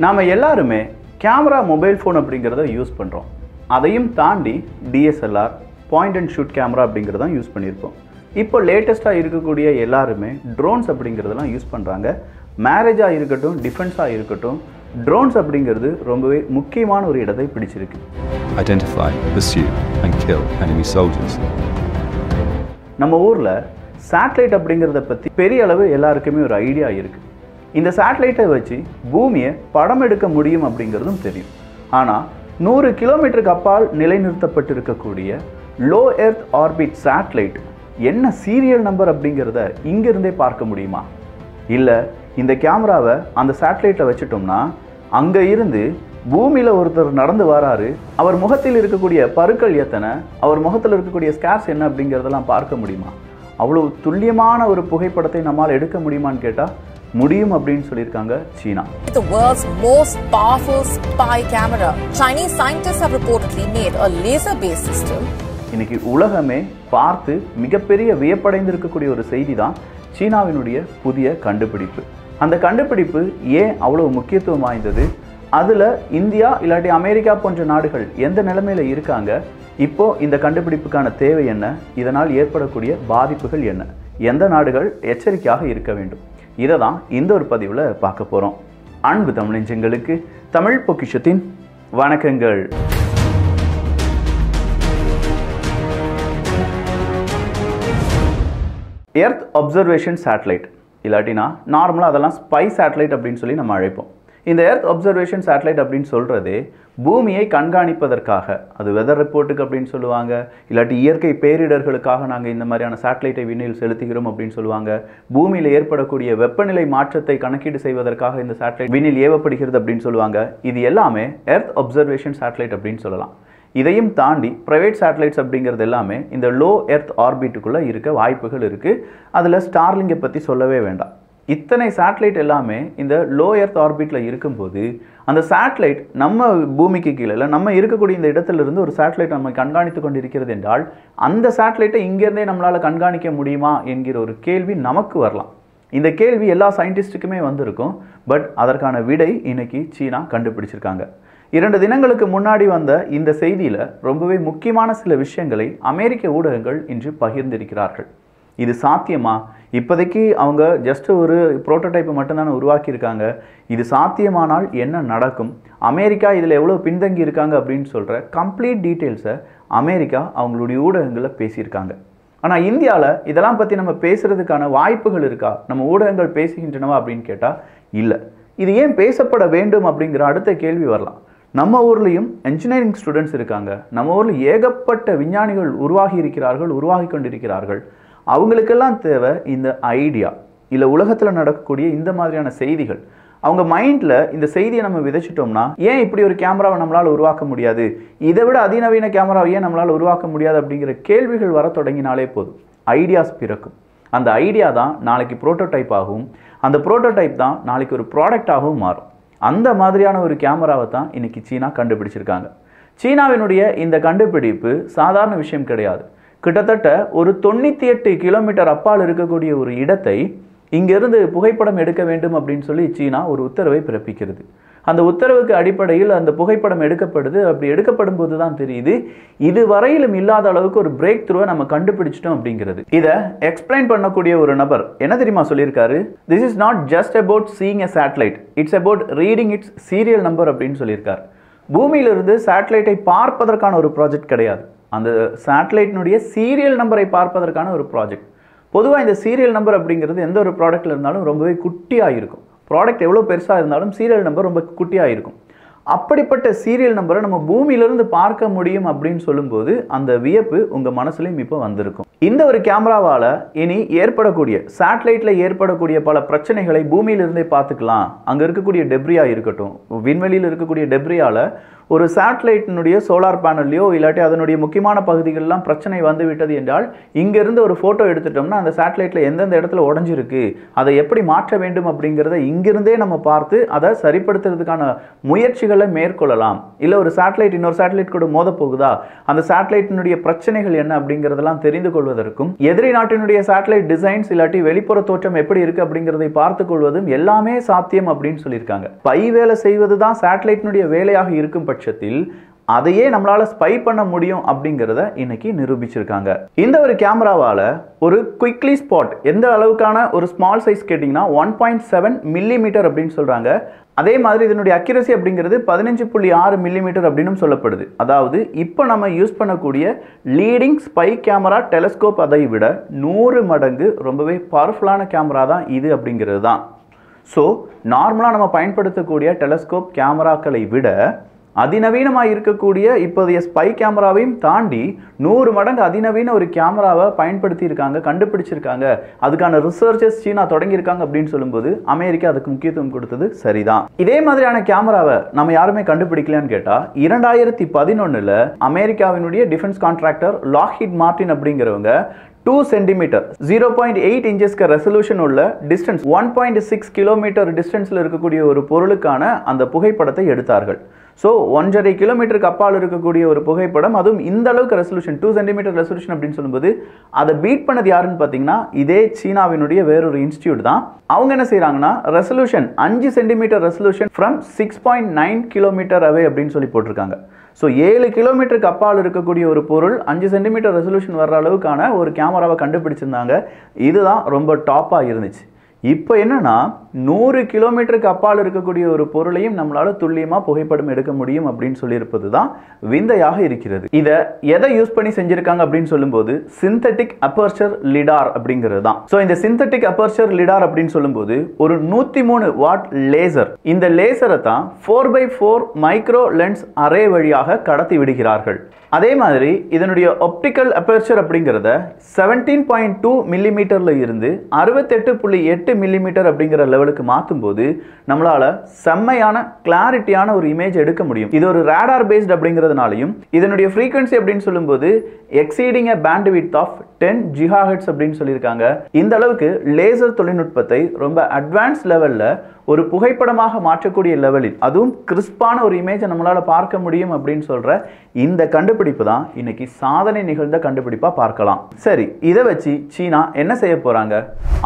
நாம் எல்லாருமே camera mobile phone அப்படிங்கிறத யூஸ் பண்ணுறோம். அதையும் தாண்டி DSLR point and shoot camera அப்படிங்கிறதான் யூஸ் பண்ணியிருக்கோம். இப்போ லேட்டஸ்ட்டாக இருக்கக்கூடிய எல்லாருமே ட்ரோன்ஸ் அப்படிங்கிறதெல்லாம் யூஸ் பண்ணுறாங்க. மேரேஜாக இருக்கட்டும், டிஃபென்ஸாக இருக்கட்டும், ட்ரோன்ஸ் அப்படிங்கிறது ரொம்பவே முக்கியமான ஒரு இடத்தை பிடிச்சிருக்கு. Identify, pursue and kill enemy soldiers. நம்ம ஊரில் சேட்டலைட் அப்படிங்கிறத பற்றி பெரிய அளவு எல்லாருக்குமே ஒரு ஐடியா இருக்குது. இந்த சேட்டலைட்டை வச்சு பூமியை படம் எடுக்க முடியும் அப்படிங்கிறதும் தெரியும். ஆனால் 100 கிலோமீட்டருக்கு அப்பால் நிலைநிறுத்தப்பட்டிருக்கக்கூடிய லோ எர்த் ஆர்பிட் சேட்டலைட் என்ன சீரியல் நம்பர் அப்படிங்கிறத இங்கிருந்தே பார்க்க முடியுமா? இல்லை இந்த கேமராவை அந்த சேட்டலைட்டில் வச்சுட்டோம்னா அங்கே இருந்து பூமியில் ஒருத்தர் நடந்து வராரு, அவர் முகத்தில் இருக்கக்கூடிய பருக்கள் எத்தனை, அவர் முகத்தில் இருக்கக்கூடிய ஸ்கேர்ஸ் என்ன அப்படிங்கிறதெல்லாம் பார்க்க முடியுமா? அவ்வளோ துல்லியமான ஒரு புகைப்படத்தை நம்மால் எடுக்க முடியுமான்னு கேட்டால் முடியும் அப்படின்னு சொல்லியிருக்காங்க சீனா. The world's most powerful spy camera. Chinese scientists have reportedly made a laser-based system. இன்னைக்கு உலகமே பார்த்து மிகப்பெரிய வியப்படைந்திருக்கக்கூடிய ஒரு செய்தி தான் சீனாவினுடைய புதிய கண்டுபிடிப்பு. அந்த கண்டுபிடிப்பு ஏன் அவ்வளோ முக்கியத்துவம் வாய்ந்தது? அதில் இந்தியா இல்லாட்டி அமெரிக்கா போன்ற நாடுகள் எந்த நிலைமையில் இருக்காங்க? இப்போ இந்த கண்டுபிடிப்புக்கான தேவை என்ன? இதனால் ஏற்படக்கூடிய பாதிப்புகள் என்ன? எந்த நாடுகள் எச்சரிக்கையாக இருக்க வேண்டும்? இதை தான் இந்த ஒரு பதிவில் பார்க்க போகிறோம். அன்பு தமிழஞ்சங்களுக்கு தமிழ் பொக்கிஷத்தின் வணக்கங்கள். எர்த் அப்சர்வேஷன் சேட்டலைட் இல்லாட்டினா நார்மலாக அதெல்லாம் ஸ்பை சேட்டலைட் அப்படின்னு சொல்லி நம்ம அழைப்போம். இந்த எர்த் அப்சர்வேஷன் சேட்டலைட் அப்படின்னு சொல்கிறது பூமியை கண்காணிப்பதற்காக, அது வெதர் ரிப்போர்ட்டுக்கு அப்படின்னு சொல்லுவாங்க, இல்லாட்டி இயற்கை பேரிடர்களுக்காக நாங்கள் இந்த மாதிரியான சேட்டலைட்டை விண்ணில் செலுத்துகிறோம் அப்படின்னு சொல்லுவாங்க. பூமியில் ஏற்படக்கூடிய வெப்பநிலை மாற்றத்தை கணக்கீடு செய்வதற்காக இந்த சேட்டலைட் விண்ணில் ஏவப்படுகிறது அப்படின்னு சொல்லுவாங்க. இது எல்லாமே எர்த் அப்சர்வேஷன் சேட்டலைட் அப்படின்னு சொல்லலாம். இதையும் தாண்டி ப்ரைவேட் சேட்டலைட்ஸ் அப்படிங்கிறது எல்லாமே இந்த லோ எர்த் ஆர்பிட்டுக்குள்ளே இருக்க வாய்ப்புகள் இருக்குது. அதில் ஸ்டார்லிங்கை பற்றி சொல்லவே வேண்டாம். இத்தனை சேட்டலைட் எல்லாமே இந்த லோ எர்த் ஆர்பிட்டில் இருக்கும்போது அந்த சேட்டலைட் நம்ம பூமிக்கு கீழே இல்லை, நம்ம இருக்கக்கூடிய இந்த இடத்துலேருந்து ஒரு சேட்டலைட் நம்ம கண்காணித்து கொண்டு இருக்கிறது என்றால் அந்த சேட்டலைட்டை இங்கேருந்தே நம்மளால் கண்காணிக்க முடியுமா என்கிற ஒரு கேள்வி நமக்கு வரலாம். இந்த கேள்வி எல்லா சயின்டிஸ்ட்டுக்குமே வந்திருக்கும். பட் அதற்கான விடை இன்னைக்கு சீனா கண்டுபிடிச்சிருக்காங்க. 2 தினங்களுக்கு முன்னாடி வந்த இந்த செய்தியில் ரொம்பவே முக்கியமான சில விஷயங்களை அமெரிக்க ஊடகங்கள் இன்று பகிர்ந்திருக்கிறார்கள். இது சாத்தியமா? இப்போதைக்கு அவங்க ஜஸ்ட் ஒரு ப்ரோட்டோடைப்பை மட்டும்தானே உருவாக்கியிருக்காங்க. இது சாத்தியமானால் என்ன நடக்கும், அமெரிக்கா இதில் எவ்வளோ பின்தங்கி இருக்காங்க அப்படின்னு சொல்கிற கம்ப்ளீட் டீட்டெயில்ஸை அமெரிக்கா அவங்களுடைய ஊடகங்களில் பேசியிருக்காங்க. ஆனால் இந்தியாவில் இதெல்லாம் பற்றி நம்ம பேசுகிறதுக்கான வாய்ப்புகள் இருக்கா, நம்ம ஊடகங்கள் பேசுகின்றனவா அப்படின்னு கேட்டால் இல்லை. இது ஏன் பேசப்பட வேண்டும் அப்படிங்கிற அடுத்த கேள்வி வரலாம். நம்ம ஊர்லேயும் என்ஜினியரிங் ஸ்டூடெண்ட்ஸ் இருக்காங்க, நம்ம ஊரில் ஏகப்பட்ட விஞ்ஞானிகள் உருவாகி கொண்டிருக்கிறார்கள். அவங்களுக்கெல்லாம் தேவை இந்த ஐடியா, இல்லை உலகத்தில் நடக்கக்கூடிய இந்த மாதிரியான செய்திகள். அவங்க மைண்டில் இந்த செய்தியை நம்ம விதைச்சிட்டோம்னா ஏன் இப்படி ஒரு கேமராவை நம்மளால் உருவாக்க முடியாது, இதை விட அதிநவீன கேமராவை ஏன் நம்மளால் உருவாக்க முடியாது அப்படிங்கிற கேள்விகள் வர தொடங்கினாலே போதும், ஐடியாஸ் பிறக்கும். அந்த ஐடியா தான் நாளைக்கு ப்ரோட்டோடைப் ஆகும், அந்த ப்ரோட்டோடைப் தான் நாளைக்கு ஒரு ப்ராடக்டாகவும் மாறும். அந்த மாதிரியான ஒரு கேமராவை தான் இன்னைக்கு சீனா கண்டுபிடிச்சிருக்காங்க. சீனாவினுடைய இந்த கண்டுபிடிப்பு சாதாரண விஷயம் கிடையாது. கிட்டத்தட்ட ஒரு 98 கிலோமீட்டர் அப்பால் இருக்கக்கூடிய ஒரு இடத்தை இங்கிருந்து புகைப்படம் எடுக்க வேண்டும் அப்படின்னு சொல்லி சீனா ஒரு உத்தரவை பிறப்பிக்கிறது. அந்த உத்தரவுக்கு அடிப்படையில் அந்த புகைப்படம் எடுக்கப்படுது. அப்படி எடுக்கப்படும் போது தான் தெரியுது இதுவரையிலும் இல்லாத அளவுக்கு ஒரு பிரேக் த்ரூவை நம்ம கண்டுபிடிச்சிட்டோம் அப்படிங்கிறது. இதை எக்ஸ்பிளைன் பண்ணக்கூடிய ஒரு நபர் என்ன தெரியுமா சொல்லியிருக்காரு? This is not just about seeing a satellite, it's about reading it's serial number அப்படின்னு சொல்லியிருக்காரு. பூமியிலிருந்து சேட்டலைட்டை பார்ப்பதற்கான ஒரு ப்ராஜெக்ட் கிடையாது, அந்த சேட்டலைட்டினுடைய சீரியல் நம்பரை பார்ப்பதற்கான ஒரு ப்ராஜெக்ட். பொதுவாக இந்த சீரியல் நம்பர் அப்படிங்கிறது எந்த ஒரு ப்ராடக்ட்டில் இருந்தாலும் ரொம்பவே குட்டியாக இருக்கும். ப்ராடக்ட் எவ்வளோ பெருசாக இருந்தாலும் சீரியல் நம்பர் ரொம்ப குட்டியாக இருக்கும். அப்படிப்பட்ட சீரியல் நம்பரை நம்ம பூமியிலிருந்து பார்க்க முடியும் அப்படின்னு சொல்லும்போது அந்த வியப்பு உங்கள் மனசுலையும் இப்போ வந்திருக்கும். இந்த ஒரு கேமராவால் இனி ஏற்படக்கூடிய சேட்டலைட்டில் ஏற்படக்கூடிய பல பிரச்சனைகளை பூமியிலிருந்தே பார்த்துக்கலாம். அங்கே இருக்கக்கூடிய டெப்ரியாக இருக்கட்டும், விண்வெளியில் இருக்கக்கூடிய டெப்ரியால் ஒரு சேட்டலைட்டினுடைய சோலார் பேனல்லையோ இல்லாட்டி அதனுடைய முக்கியமான பகுதிகளெலாம் பிரச்சனை வந்து விட்டது என்றால் இங்கிருந்து ஒரு ஃபோட்டோ எடுத்துட்டோம்னா அந்த சேட்டலைட்டில் எந்தெந்த இடத்துல உடஞ்சிருக்கு, அதை எப்படி மாற்ற வேண்டும் அப்படிங்கிறத இங்கிருந்தே நம்ம பார்த்து அதை சரிப்படுத்துறதுக்கான முயற்சிகளை மேற்கொள்ளலாம். இல்லை ஒரு சேட்டலைட் இன்னொரு சேட்டலைட் கூட மோத போகுதா, அந்த சேட்டலைட்டினுடைய பிரச்சனைகள் என்ன அப்படிங்கிறதெல்லாம் தெரிந்து கொள்வதற்கும், எதிரி நாட்டினுடைய சேட்டலைட் டிசைன்ஸ் இல்லாட்டி வெளிப்புற தோற்றம் எப்படி இருக்கு அப்படிங்கிறதை பார்த்துக் கொள்வதும் எல்லாமே சாத்தியம் அப்படின்னு சொல்லியிருக்காங்க. ஸ்பை வேலை செய்வது தான் சேட்டலைட்டினுடைய வேலையாக இருக்கும் பட்சத்தில் அதையே நம்மளால ஸ்பை பண்ண முடியும் அப்படிங்கிறத இன்னைக்கு நிரூபிச்சிருக்காங்க. இந்த ஒரு கேமராவால ஒரு குயிக்லி ஸ்பாட் எந்த அளவுக்கான ஒரு ஸ்மால் சைஸ் கேட்டிங்கன்னா 1.7 மில்லிமீட்டர் அப்படின்னு சொல்றாங்க. அதே மாதிரி இதனுடைய அக்யூரசி அப்படிங்கிறது 15.6 மில்லிமீட்டர் அப்படின்னு சொல்லப்படுது. அதாவது இப்போ நம்ம யூஸ் பண்ணக்கூடிய லீடிங் ஸ்பை கேமரா டெலஸ்கோப் அதை விட 100 மடங்கு ரொம்பவே பவர்ஃபுல்லான கேமரா தான் இது அப்படிங்கிறது தான். ஸோ நார்மலாக நம்ம பயன்படுத்தக்கூடிய டெலஸ்கோப் கேமராக்களை விட அதிநவீனமாக இருக்கக்கூடிய இப்போதைய ஸ்பை கேமராவையும் தாண்டி 100 மடங்கு அதிநவீன ஒரு கேமராவை பயன்படுத்தி இருக்காங்க, கண்டுபிடிச்சிருக்காங்க. அதுக்கான ரிசர்ச்சஸ் சீனா தொடங்கியிருக்காங்க அப்படின்னு சொல்லும்போது அமெரிக்கா அதுக்கு முக்கியத்துவம் கொடுத்தது சரிதான். இதே மாதிரியான கேமராவை நம்ம யாருமே கண்டுபிடிக்கலான்னு கேட்டால் 2011 அமெரிக்காவினுடைய டிஃபென்ஸ் கான்ட்ராக்டர் லாக்ஹீட் மார்டின் அப்படிங்கிறவங்க 2 சென்டிமீட்டர் 0.8 இன்ச்சஸ்க்கு ரெசல்யூஷன் உள்ள டிஸ்டன்ஸ் 1.6 கிலோமீட்டர் டிஸ்டன்ஸில் இருக்கக்கூடிய ஒரு பொருளுக்கான அந்த புகைப்படத்தை எடுத்தார்கள். ஸோ 1.5 கிலோமீட்டருக்கு அப்பால் இருக்கக்கூடிய ஒரு புகைப்படம், அதுவும் இந்த அளவுக்கு ரெசல்யூஷன் 2 சென்டிமீட்டர் ரெசல்யூஷன் அப்படின்னு சொல்லும்போது அதை பீட் பண்ணது யாருன்னு பார்த்தீங்கன்னா இதே சீனாவினுடைய வேறொரு இன்ஸ்டியூட் தான். அவங்க என்ன செய்யறாங்கன்னா resolution 5 centimetre resolution from 6.9 kilometre away அப்படின்னு சொல்லி போட்டிருக்காங்க. ஸோ 7 கிலோமீட்டருக்கு அப்பால் இருக்கக்கூடிய ஒரு பொருள் 5 சென்டிமீட்டர் ரெசல்யூஷன் வர்ற அளவுக்கான ஒரு கேமராவை கண்டுபிடிச்சிருந்தாங்க. இதுதான் ரொம்ப டாப்பாக இருந்துச்சு. இப்போ என்னன்னா 100 கிலோமீட்டருக்கு அப்பால் இருக்கக்கூடிய ஒரு பொருளையும் நம்மளால துல்லியமாக புகைப்படம் எடுக்க முடியும் அப்படின்னு சொல்லியிருப்பது தான் விந்தையாக இருக்கிறது. இதை எதை யூஸ் பண்ணி செஞ்சிருக்காங்க அப்படின்னு சொல்லும்போது சிந்தட்டிக் அப்பர்ச்சர் லிடார் அப்படிங்கிறது தான். ஸோ இந்த சிந்தட்டிக் அப்பர்ச்சர் லிடார் அப்படின்னு சொல்லும்போது ஒரு 103 வாட் லேசர், இந்த லேசரை தான் 4x4 மைக்ரோ லென்ஸ் அரே வழியாக கடத்தி விடுகிறார்கள். அதே மாதிரி இதனுடைய ஆப்டிக்கல் அப்பர்ச்சர் அப்படிங்கிறத 17.2 மில்லிமீட்டர்ல இருந்து 68.8 மில்லிமீட்டர் அப்படிங்கிற லெவலுக்கு மாற்றும் போது நம்மளால செம்மையான கிளாரிட்டியான ஒரு இமேஜ் எடுக்க முடியும். இது ஒரு ரேடார் பேஸ்ட் அப்படிங்கிறதுனாலையும் இதனுடைய ஃப்ரீக்வன்சி அப்படின்னு சொல்லும்போது exceeding a bandwidth of 10 GHz அப்படின்னு சொல்லியிருக்காங்க. இந்த அளவுக்கு லேசர் தொழில்நுட்பத்தை ரொம்ப அட்வான்ஸ் லெவல்ல ஒரு புகைப்படமாக மாற்றக்கூடிய லெவலில், அதுவும் கிறிஸ்பான ஒரு இமேஜை நம்மளால பார்க்க முடியும் அப்படின்னு சொல்ற இந்த கண்டுபிடிப்பு தான் இன்னைக்கு சாதனை நிகழ்ந்த கண்டுபிடிப்பா பார்க்கலாம். சரி, இதை வச்சு சீனா என்ன செய்ய போறாங்க?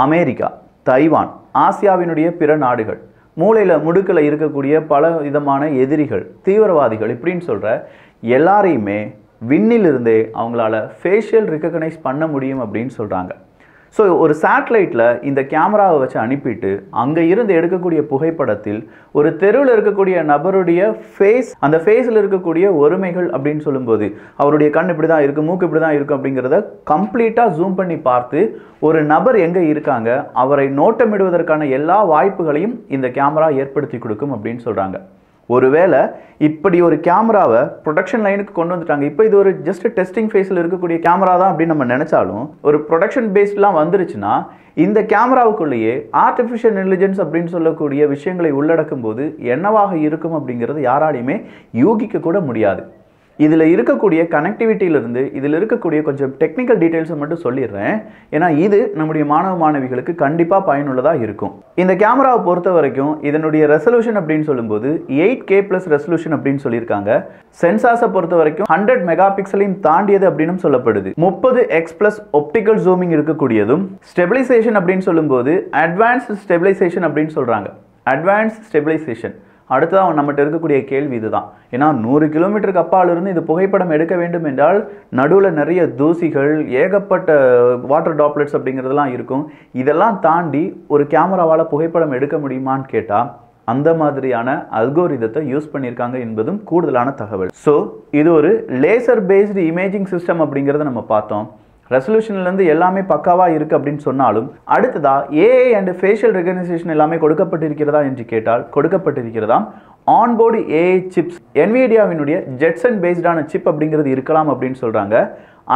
அமெரிக்கா, தைவான், ஆசியாவினுடைய பிற நாடுகள், மூளையில முடுக்கில் இருக்கக்கூடிய பல விதமான எதிரிகள், தீவிரவாதிகள் இப்படின்னு சொல்ற எல்லாரையுமே விண்ணிலிருந்தே அவங்களால ஃபேஷியல் ரெகக்னைஸ் பண்ண முடியும் அப்படின்னு சொல்றாங்க. ஸோ ஒரு சேட்டலைட்டில் இந்த கேமராவை வச்சு அனுப்பிட்டு அங்கே இருந்து எடுக்கக்கூடிய புகைப்படத்தில் ஒரு தெருவில் இருக்கக்கூடிய நபருடைய ஃபேஸ், அந்த ஃபேஸில் இருக்கக்கூடிய ஒருமைகள் அப்படின்னு சொல்லும்போது அவருடைய கண் இப்படி தான் இருக்குது, மூக்கு இப்படி தான் இருக்கும் அப்படிங்கிறத கம்ப்ளீட்டாக ஜூம் பண்ணி பார்த்து ஒரு நபர் எங்கே இருக்காங்க அவரை நோட்டமிடுவதற்கான எல்லா வாய்ப்புகளையும் இந்த கேமரா ஏற்படுத்தி கொடுக்கும் அப்படின்னு சொல்கிறாங்க. ஒருவேளை இப்படி ஒரு கேமராவை ப்ரொடக்ஷன் லைனுக்கு கொண்டு வந்துட்டாங்க, இப்போ இது ஒரு ஜஸ்ட் டெஸ்டிங் ஃபேஸில் இருக்கக்கூடிய கேமரா தான் அப்படின்னு நம்ம நினைச்சாலும் ஒரு ப்ரொடக்ஷன் பேஸ்ட்லாம் வந்துருச்சுன்னா இந்த கேமராவுக்குள்ளேயே ஆர்டிஃபிஷியல் இன்டெலிஜென்ஸ் அப்படின்னு சொல்லக்கூடிய விஷயங்களை உள்ளடக்கும் போது என்னவாக இருக்கும் அப்படிங்கிறது யாராலையுமே யூகிக்க கூட முடியாது. இதில் இருக்கக்கூடிய கனெக்டிவிட்டியிலிருந்து இதில் இருக்கக்கூடிய கொஞ்சம் டெக்னிக்கல் டீட்டெயில்ஸை மட்டும் சொல்லிடுறேன், ஏன்னா இது நம்முடைய மாணவ மாணவிகளுக்கு கண்டிப்பாக பயனுள்ளதாக இருக்கும். இந்த கேமராவை பொறுத்த வரைக்கும் இதனுடைய ரெசல்யூஷன் அப்படின்னு சொல்லும்போது 8K+ ரெசல்யூஷன் அப்படின்னு சொல்லியிருக்காங்க. சென்சார்ஸை பொறுத்த வரைக்கும் 100 மெகா பிக்சலையும் தாண்டியது அப்படின்னு சொல்லப்படுது. 30x+ ஆப்டிக்கல் ஜூமிங் இருக்கக்கூடியதும், ஸ்டெபிலைசேஷன் அப்படின்னு சொல்லும்போது அட்வான்ஸ்டு ஸ்டெபிலைசேஷன் அப்படின்னு சொல்கிறாங்க. அட்வான்ஸ்ட் ஸ்டெபிலைசேஷன் அடுத்ததான் நம்மகிட்ட இருக்கக்கூடிய கேள்வி இதுதான். ஏன்னா 100 கிலோமீட்டருக்கு அப்பால் இருந்து இது புகைப்படம் எடுக்க வேண்டும் என்றால் நடுவில் நிறைய தூசிகள், ஏகப்பட்ட வாட்டர் டாப்லெட்ஸ் அப்படிங்கிறதுலாம் இருக்கும். இதெல்லாம் தாண்டி ஒரு கேமராவால் புகைப்படம் எடுக்க முடியுமான்னு கேட்டால் அந்த மாதிரியான அல்கோரிதத்தை யூஸ் பண்ணியிருக்காங்க என்பதும் கூடுதலான தகவல். ஸோ இது ஒரு லேசர் பேஸ்டு இமேஜிங் சிஸ்டம் அப்படிங்கிறத நம்ம பார்த்தோம். ரெசல்யூஷன்லேருந்து எல்லாமே பக்காவாக இருக்குது அப்படின்னு சொன்னாலும் அடுத்ததா ஏஐ அண்ட் ஃபேஷியல் ரெகக்னைசேஷன் எல்லாமே கொடுக்கப்பட்டிருக்கிறதா என்று கேட்டால் கொடுக்கப்பட்டிருக்கிறதா. ஆன்போர்டு ஏஐ சிப்ஸ், என்விடியாவினுடைய ஜெட்சன் பேஸ்டான சிப் அப்படிங்கிறது இருக்கலாம் அப்படின்னு சொல்கிறாங்க.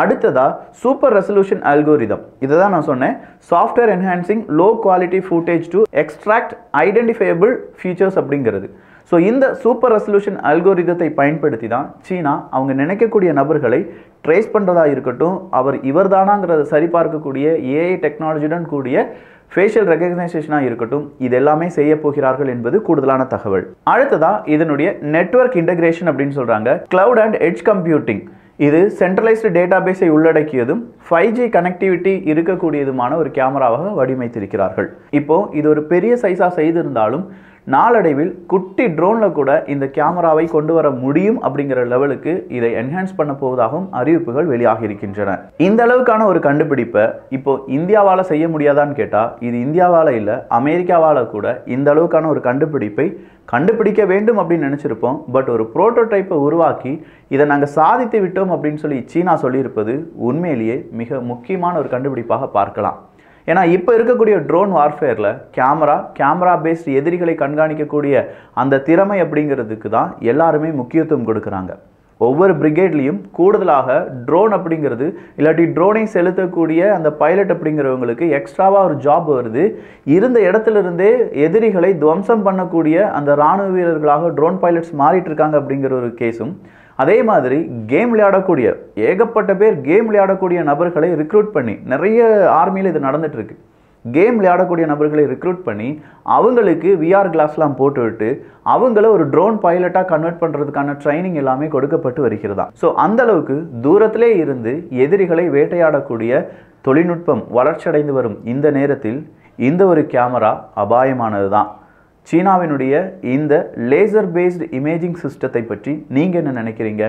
அடுத்ததா சூப்பர் ரெசல்யூஷன் அல்கோரிதம், இதை தான் நான் சொன்னேன், software enhancing low quality footage to extract identifiable features அப்படிங்கிறது. ஸோ இந்த சூப்பர் ரெசல்யூஷன் அல்கோரிதத்தை பயன்படுத்தி தான் சீனா அவங்க நினைக்கக்கூடிய நபர்களை ட்ரேஸ் பண்ணுறதா இருக்கட்டும், அவர் இவர்தானாங்கிறத சரிபார்க்கக்கூடிய ஏஐ டெக்னாலஜியுடன் கூடிய ஃபேஷியல் ரெகக்னைசேஷனாக இருக்கட்டும், இது எல்லாமே செய்ய போகிறார்கள் என்பது கூடுதலான தகவல். அடுத்ததா இதனுடைய நெட்வொர்க் இன்டகிரேஷன் அப்படின்னு சொல்கிறாங்க. கிளவுட் அண்ட் எட்ஜ் கம்ப்யூட்டிங் இது சென்ட்ரலைஸ்டு டேட்டாபேஸை உள்ளடக்கியதும் 5G கனெக்டிவிட்டி இருக்கக்கூடியதுமான ஒரு கேமராவாக வடிவமைத்திருக்கிறார்கள். இப்போ இது ஒரு பெரிய சைஸாக செய்திருந்தாலும் நாளடைவில் குட்டி ட்ரோனில் கூட இந்த கேமராவை கொண்டு வர முடியும் அப்படிங்கிற லெவலுக்கு இதை என்ஹான்ஸ் பண்ண போவதாகவும் அறிவிப்புகள் வெளியாகி இருக்கின்றன. இந்த அளவுக்கான ஒரு கண்டுபிடிப்பை இப்போ இந்தியாவால் செய்ய முடியாதான்னு கேட்டால் இது இந்தியாவால் இல்லை, அமெரிக்காவால் கூட இந்த அளவுக்கான ஒரு கண்டுபிடிப்பை கண்டுபிடிக்க வேண்டும் அப்படின்னு நினச்சிருப்போம். பட் ஒரு புரோட்டோடைப்பை உருவாக்கி இதை நாங்கள் சாதித்து விட்டோம் அப்படின்னு சொல்லி சீனா சொல்லியிருப்பது உண்மையிலேயே மிக முக்கியமான ஒரு கண்டுபிடிப்பாக பார்க்கலாம். ஏன்னா இப்போ இருக்கக்கூடிய ட்ரோன் வார்ஃபேரில் கேமரா பேஸ்ட் எதிரிகளை கண்காணிக்கக்கூடிய அந்த திறமை அப்படிங்கிறதுக்கு தான் எல்லாருமே முக்கியத்துவம் கொடுக்குறாங்க. ஒவ்வொரு பிரிகேட்லேயும் கூடுதலாக ட்ரோன் அப்படிங்கிறது இல்லாட்டி ட்ரோனை செலுத்தக்கூடிய அந்த பைலட் அப்படிங்கிறவங்களுக்கு எக்ஸ்ட்ராவாக ஒரு ஜாப் வருது. இருந்த இடத்துலேருந்தே எதிரிகளை துவம்சம் பண்ணக்கூடிய அந்த இராணுவ வீரர்களாக ட்ரோன் பைலட்ஸ் மாறிட்டு இருக்காங்க அப்படிங்கிற ஒரு கேஸும், அதே மாதிரி கேம் விளையாடக்கூடிய ஏகப்பட்ட பேர் கேம் விளையாடக்கூடிய நபர்களை ரிக்ரூட் பண்ணி, நிறைய ஆர்மியில் இது நடந்துட்டு இருக்கு, கேம் விளையாடக்கூடிய நபர்களை ரிக்ரூட் பண்ணி அவங்களுக்கு விஆர் கிளாஸ்லாம் போட்டுவிட்டு அவங்கள ஒரு ட்ரோன் பைலட்டாக கன்வெர்ட் பண்ணுறதுக்கான ட்ரைனிங் எல்லாமே கொடுக்கப்பட்டு வருகிறதா. ஸோ அந்த அளவுக்கு தூரத்திலே இருந்து எதிரிகளை வேட்டையாடக்கூடிய தொழில்நுட்பம் வளர்ச்சியடைந்து வரும் இந்த நேரத்தில் இந்த ஒரு கேமரா அபாயமானது தான். சீனாவினுடைய இந்த லேசர் பேஸ்டு இமேஜிங் சிஸ்டத்தை பற்றி நீங்கள் என்ன நினைக்கிறீங்க?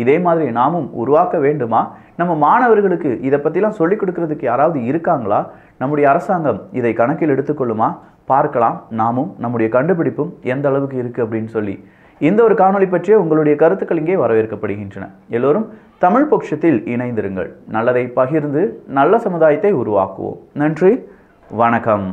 இதே மாதிரி நாமும் உருவாக்க வேண்டுமா? நம்ம மாணவர்களுக்கு இதை பற்றிலாம் சொல்லிக் கொடுக்கறதுக்கு யாராவது இருக்காங்களா? நம்முடைய அரசாங்கம் இதை கணக்கில் எடுத்துக்கொள்ளுமா? பார்க்கலாம் நாமும் நம்முடைய கண்டுபிடிப்பும் எந்த அளவுக்கு இருக்குது அப்படின்னு சொல்லி. இந்த ஒரு காணொளி பற்றிய உங்களுடைய கருத்துக்கள் இங்கே வரவேற்கப்படுகின்றன. எல்லோரும் தமிழ் பொக்ஷத்தில் இணைந்திருங்கள். நல்லதை பகிர்ந்து நல்ல சமுதாயத்தை உருவாக்குவோம். நன்றி, வணக்கம்.